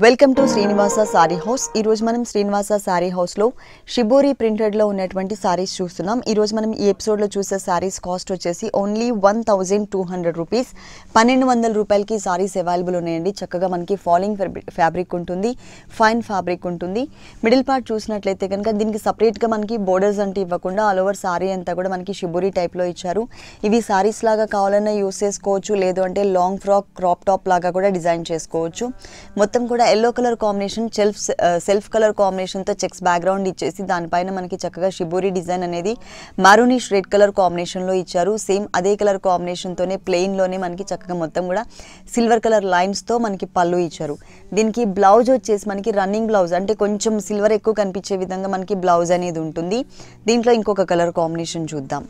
Welcome to Srinivasa sorry house. ఈ రోజు మనం శ్రీనివాస సారీ హౌస్ లో షిబోరి ప్రింటెడ్ లో ఉన్నటువంటి సారీస్ చూస్తున్నాం. ఈ రోజు మనం ఈ ఎపిసోడ్ లో చూసే సారీస్ కాస్ట్ వచ్చేసి ఓన్లీ 1200 రూపీస్. 1200 రూపాయలకి సారీస్ అవైలబుల్ ఉన్నాయండి. చక్కగా మనకి ఫాలింగ్ ఫ్యాబ్రిక్ ఉంటుంది, ఫైన్ ఫ్యాబ్రిక్ ఉంటుంది. మిడిల్ పార్ట్ చూసినట్లయితే కనుక దీనికి సపరేట్ గా మనకి బోర్డర్స్ అంటే ఇవ్వకుండా ఆల్ ఓవర్ సారీ అంతా కూడా మనకి షిబోరి టైప్ లో ఇచ్చారు. ఇవి సారీస్ లాగా కావాలన్నా యూస్ చేసుకోవచ్చు, లేదు అంటే లాంగ్ ఫ్రాక్ క్రాప్ టాప్ లాగా కూడా డిజైన్ చేసుకోవచ్చు. మొత్తం కూడా yellow colour combination self colour combination తో చెక్స్ బ్యాక్గ్రౌండ్ ఇచ్చేసి దానిపైన మనకి చక్కగా షిబోరి డిజైన్ అనేది మారూనిష్ రెడ్ కలర్ కాంబినేషన్ లో ఇచ్చారు. సేమ్ అదే కలర్ కాంబినేషన్ తోనే ప్లెయిన్ లోనే మనకి చక్కగా మొత్తం కూడా సిల్వర్ కలర్ లైన్స్ తో మనకి పళ్ళు ఇచ్చారు. దీనికి బ్లౌజ్ వచ్చేసి మనకి రన్నింగ్ బ్లౌజ్ అంటే కొంచెం సిల్వర్ ఎక్కువ కనిపించే విధంగా మనకి బ్లౌజ్ అనేది ఉంటుంది. దీంట్లో ఇంకొక కలర్ కాంబినేషన్ చూద్దాం.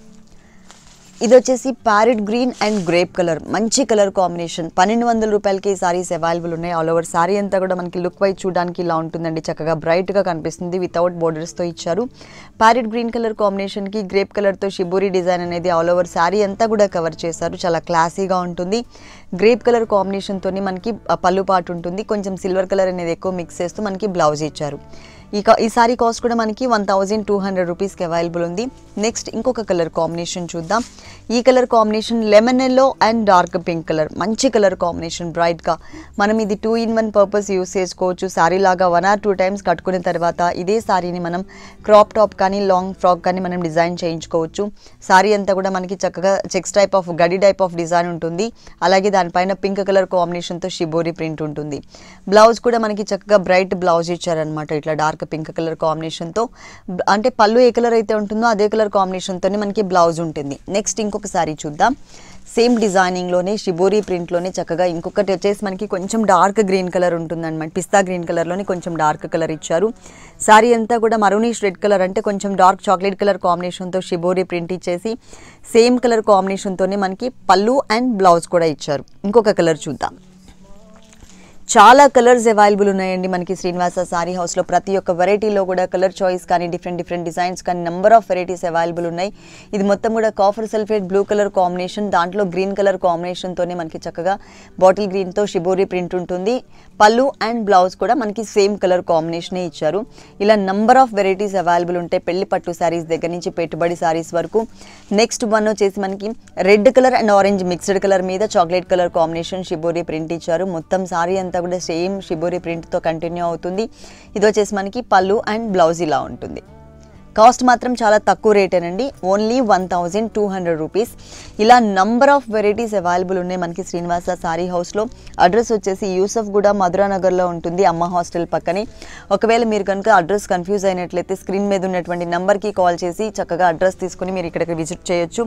ఇది వచ్చేసి parrot green and grape colour, మంచి కలర్ కాంబినేషన్. 1200 రూపాయలకి ఈ సారీస్ అవైలబుల్ ఉన్నాయి. ఆల్ ఓవర్ సారీ అంతా కూడా మనకి లుక్ వైజ్ చూడడానికి ఇలా ఉంటుందండి. చక్కగా బ్రైట్ గా కనిపిస్తుంది, వితౌట్ బోర్డర్స్ తో ఇచ్చారు. ప్యారెట్ గ్రీన్ కలర్ కాంబినేషన్ కి గ్రేప్ కలర్ తో షిబోరి డిజైన్ అనేది ఆల్ ఓవర్ సారీ అంతా కూడా కవర్ చేశారు. చాలా క్లాసీగా ఉంటుంది. గ్రేప్ కలర్ కాంబినేషన్ తోని మనకి పళ్ళు పాటు ఉంటుంది. కొంచెం సిల్వర్ కలర్ అనేది ఎక్కువ మిక్స్ చేస్తూ మనకి బ్లౌజ్ ఇచ్చారు. ఈ సారీ కాస్ట్ కూడా మనకి 1200 రూపీస్కి అవైలబుల్ ఉంది. నెక్స్ట్ ఇంకొక కలర్ కాంబినేషన్ చూద్దాం. ఈ colour combination lemon yellow and dark pink colour, మంచి కలర్ కాంబినేషన్ బ్రైట్గా. మనం ఇది 2-in-1 పర్పస్ యూస్ చేసుకోవచ్చు. సారీ లాగా 1 or 2 times కట్టుకున్న తర్వాత ఇదే సారీని మనం క్రాప్ టాప్ కానీ లాంగ్ ఫ్రాక్ కానీ మనం డిజైన్ చేయించుకోవచ్చు. సారీ అంతా కూడా మనకి చక్కగా చెక్స్ టైప్ ఆఫ్ గడి టైప్ ఆఫ్ డిజైన్ ఉంటుంది. అలాగే దానిపైన పింక్ కలర్ కాంబినేషన్తో షిబోరి ప్రింట్ ఉంటుంది. బ్లౌజ్ కూడా మనకి చక్కగా బ్రైట్ బ్లౌజ్ ఇచ్చారనమాట, ఇట్లా డార్క్ పింక్ కలర్ కాంబినేషన్తో. అంటే పళ్ళు ఏ కలర్ అయితే ఉంటుందో అదే కలర్ కాంబినేషన్తోనే మనకి బ్లౌజ్ ఉంటుంది. నెక్స్ట్ ఇంకొక సారీ చూద్దాం. సేమ్ డిజైనింగ్లోనే షిబోరి ప్రింట్లోనే చక్కగా ఇంకొకటి వచ్చేసి మనకి కొంచెం డార్క్ గ్రీన్ కలర్ ఉంటుంది అనమాట. పిస్తా గ్రీన్ కలర్లోనే కొంచెం డార్క్ కలర్ ఇచ్చారు. సారీ అంతా కూడా మరూనిష్ రెడ్ కలర్ అంటే కొంచెం డార్క్ చాక్లెట్ కలర్ కాంబినేషన్తో షిబోరి ప్రింట్ ఇచ్చేసి సేమ్ కలర్ కాంబినేషన్తోనే మనకి పళ్ళు అండ్ బ్లౌజ్ కూడా ఇచ్చారు. ఇంకొక కలర్ చూద్దాం. చాలా కలర్స్ అవైలబుల్ ఉన్నాయండి మనకి శ్రీనివాస సారీ హౌస్లో. ప్రతి ఒక్క వెరైటీలో కూడా కలర్ చాయిస్ కానీ డిఫరెంట్ డిజైన్స్ కానీ నెంబర్ ఆఫ్ వెరైటీస్ అవైలబుల్ ఉన్నాయి. ఇది మొత్తం కూడా copper sulphate blue colour combination, దాంట్లో గ్రీన్ కలర్ కాంబినేషన్తోనే మనకి చక్కగా బాటిల్ గ్రీన్తో షిబోరి ప్రింట్ ఉంటుంది. పళ్ళు అండ్ బ్లౌజ్ కూడా మనకి సేమ్ కలర్ కాంబినేషనే ఇచ్చారు. ఇలా నెంబర్ ఆఫ్ వెరైటీస్ అవైలబుల్ ఉంటాయి, పెళ్లి పట్టు శారీస్ దగ్గర నుంచి పెట్టుబడి శారీస్ వరకు. నెక్స్ట్ వన్ వచ్చేసి మనకి red colour and orange mixed colour మీద chocolate colour combination shibori print ఇచ్చారు. మొత్తం సారీ అంతా కూడా సేమ్ షిబోరి ప్రింట్తో కంటిన్యూ అవుతుంది. ఇది వచ్చేసి మనకి పళ్ళు అండ్ బ్లౌజ్ ఇలా ఉంటుంది. కాస్ట్ మాత్రం చాలా తక్కువ రేటేనండి, ఓన్లీ 1200 రూపీస్. ఇలా నంబర్ ఆఫ్ వెరైటీస్ అవైలబుల్ ఉన్నాయి మనకి శ్రీనివాస సారీ హౌస్లో. అడ్రస్ వచ్చేసి యూసఫ్గూడ మధురానగర్లో ఉంటుంది, అమ్మ హాస్టల్ పక్కనే. ఒకవేళ మీరు కనుక అడ్రస్ కన్ఫ్యూజ్ అయినట్లయితే స్క్రీన్ మీద ఉన్నటువంటి నెంబర్కి కాల్ చేసి చక్కగా అడ్రస్ తీసుకుని మీరు ఇక్కడికి విజిట్ చేయొచ్చు.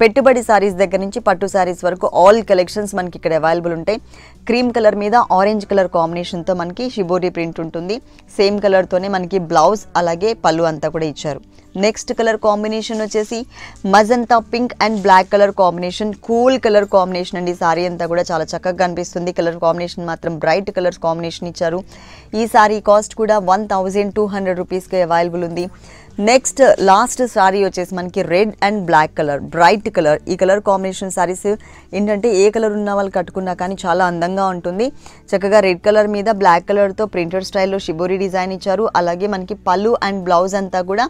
పెట్టుబడి సారీస్ దగ్గర నుంచి పట్టు సారీస్ వరకు ఆల్ కలెక్షన్స్ మనకి ఇక్కడ అవైలబుల్ ఉంటాయి. క్రీమ్ కలర్ మీద ఆరెంజ్ కలర్ కాంబినేషన్తో మనకి షిబోరి ప్రింట్ ఉంటుంది. సేమ్ కలర్తోనే మనకి బ్లౌజ్ అలాగే పళ్ళు అంతా కూడా ఇచ్చారు. నెక్స్ట్ కలర్ కాంబినేషన్ వచ్చేసి magenta pink and black colour combination, cool colour combination అండి. సారీ అంతా కూడా చాలా చక్కగా కనిపిస్తుంది. కలర్ కాంబినేషన్ మాత్రం బ్రైట్ కలర్ కాంబినేషన్ ఇచ్చారు. ఈ సారీ కాస్ట్ కూడా 1200 రూపీస్కి అవైలబుల్ ఉంది. నెక్స్ట్ లాస్ట్ సారీ వచ్చేసి మనకి red and black colour, bright colour. ఈ కలర్ కాంబినేషన్ సారీస్ ఏంటంటే ఏ కలర్ ఉన్న వాళ్ళు కట్టుకున్నా కానీ చాలా అందంగా ఉంటుంది. చక్కగా రెడ్ కలర్ మీద బ్లాక్ కలర్తో ప్రింటెడ్ స్టైల్లో షిబోరి డిజైన్ ఇచ్చారు. అలాగే మనకి పళ్ళు అండ్ బ్లౌజ్ అంతా కూడా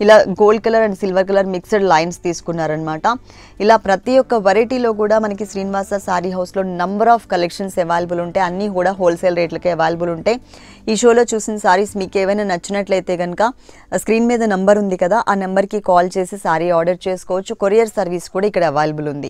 ఇలా gold colour and silver colour mixed lines తీసుకున్నారనమాట. ఇలా ప్రతి ఒక్క వెరైటీలో కూడా మనకి శ్రీనివాస సారీ హౌస్లో నంబర్ ఆఫ్ కలెక్షన్స్ అవైలబుల్ ఉంటాయి. అన్నీ కూడా హోల్సేల్ రేట్లకే అవైలబుల్ ఉంటాయి. ఈ షోలో చూసిన సారీస్ మీకు ఏవైనా నచ్చినట్లయితే కనుక స్క్రీన్ మీద నంబర్ ఉంది కదా, ఆ నెంబర్కి కాల్ చేసి సారీ ఆర్డర్ చేసుకోవచ్చు. కొరియర్ సర్వీస్ కూడా ఇక్కడ అవైలబుల్ ఉంది.